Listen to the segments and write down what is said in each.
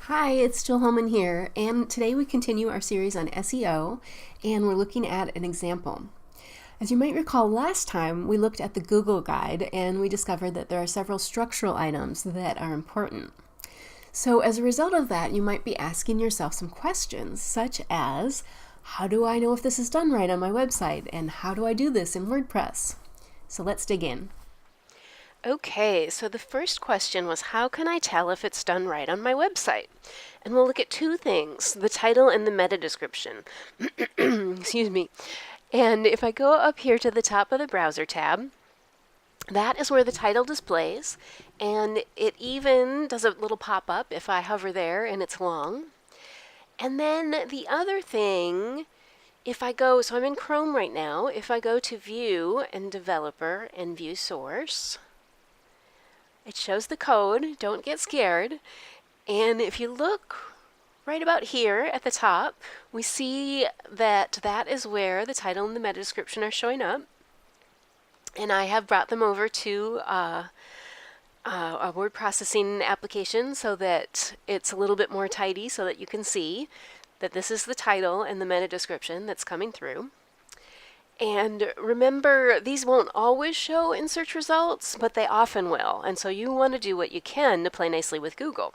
Hi, it's Jill Holman here, and today we continue our series on SEO, and we're looking at an example. As you might recall, last time we looked at the Google Guide, and we discovered that there are several structural items that are important. So as a result of that, you might be asking yourself some questions, such as, how do I know if this is done right on my website, and how do I do this in WordPress? So let's dig in. Okay, so the first question was, how can I tell if it's done right on my website? And we'll look at two things, the title and the meta description. Excuse me. And if I go up here to the top of the browser tab, that is where the title displays, and it even does a little pop-up if I hover there and it's long. And then the other thing, if I go, so I'm in Chrome right now, if I go to View and Developer and View Source, it shows the code, don't get scared. And if you look right about here at the top, we see that that is where the title and the meta description are showing up. And I have brought them over to a word processing application so that it's a little bit more tidy so that you can see that this is the title and the meta description that's coming through. And remember, these won't always show in search results, but they often will. And so you want to do what you can to play nicely with Google.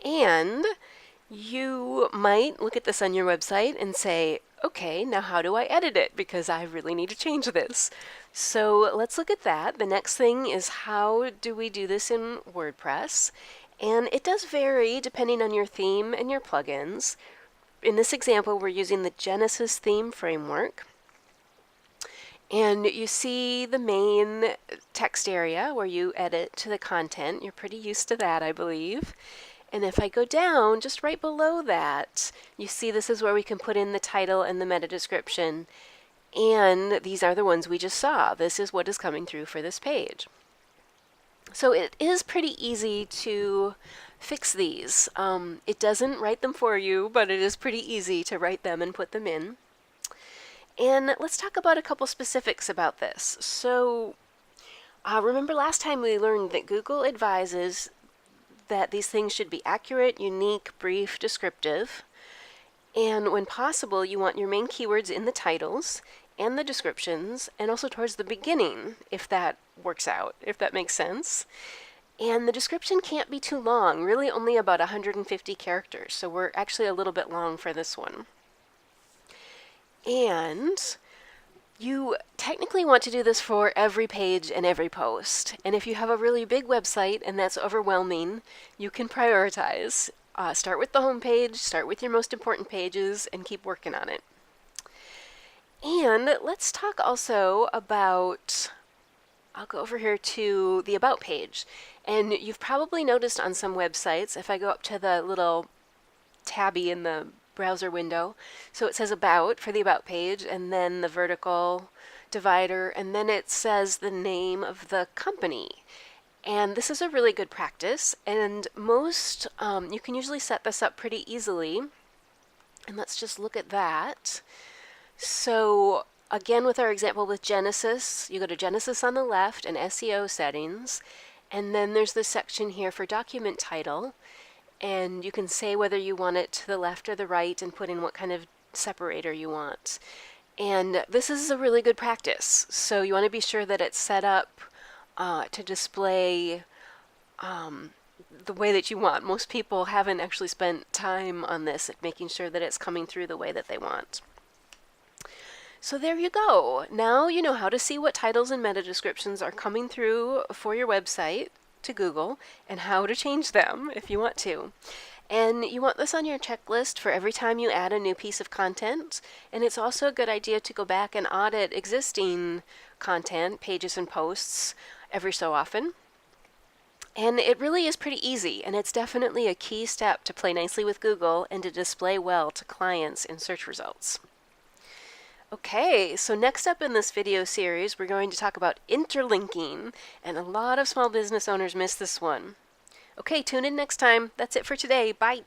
And you might look at this on your website and say, okay, now how do I edit it? Because I really need to change this. So let's look at that. The next thing is, how do we do this in WordPress? And it does vary depending on your theme and your plugins. In this example, we're using the Genesis theme framework. And you see the main text area where you edit to the content. You're pretty used to that, I believe. And if I go down, just right below that, you see this is where we can put in the title and the meta description. And these are the ones we just saw. This is what is coming through for this page. So it is pretty easy to fix these. It doesn't write them for you, but it is pretty easy to write them and put them in. And let's talk about a couple specifics about this. So remember last time we learned that Google advises that these things should be accurate, unique, brief, descriptive. And when possible, you want your main keywords in the titles and the descriptions, and also towards the beginning, if that works out, if that makes sense. And the description can't be too long, really only about 150 characters, so we're actually a little bit long for this one. And you technically want to do this for every page and every post. And if you have a really big website and that's overwhelming, you can prioritize. Start with the home page, start with your most important pages, and keep working on it. And let's talk also about, I'll go over here to the About page. And you've probably noticed on some websites, if I go up to the little tabby in the browser window, so it says About for the About page, and then the vertical divider, and then it says the name of the company. And this is a really good practice, and most, you can usually set this up pretty easily. And let's just look at that. So again, with our example with Genesis, you go to Genesis on the left and SEO settings, and then there's this section here for document title, and you can say whether you want it to the left or the right and put in what kind of separator you want. And this is a really good practice, so you want to be sure that it's set up to display the way that you want. Most people haven't actually spent time on this at making sure that it's coming through the way that they want. So there you go. Now you know how to see what titles and meta descriptions are coming through for your website to Google and how to change them if you want to. And you want this on your checklist for every time you add a new piece of content. And it's also a good idea to go back and audit existing content, pages and posts, every so often. And it really is pretty easy, and it's definitely a key step to play nicely with Google and to display well to clients in search results. Okay, so next up in this video series, we're going to talk about interlinking, and a lot of small business owners miss this one. Okay, tune in next time. That's it for today. Bye.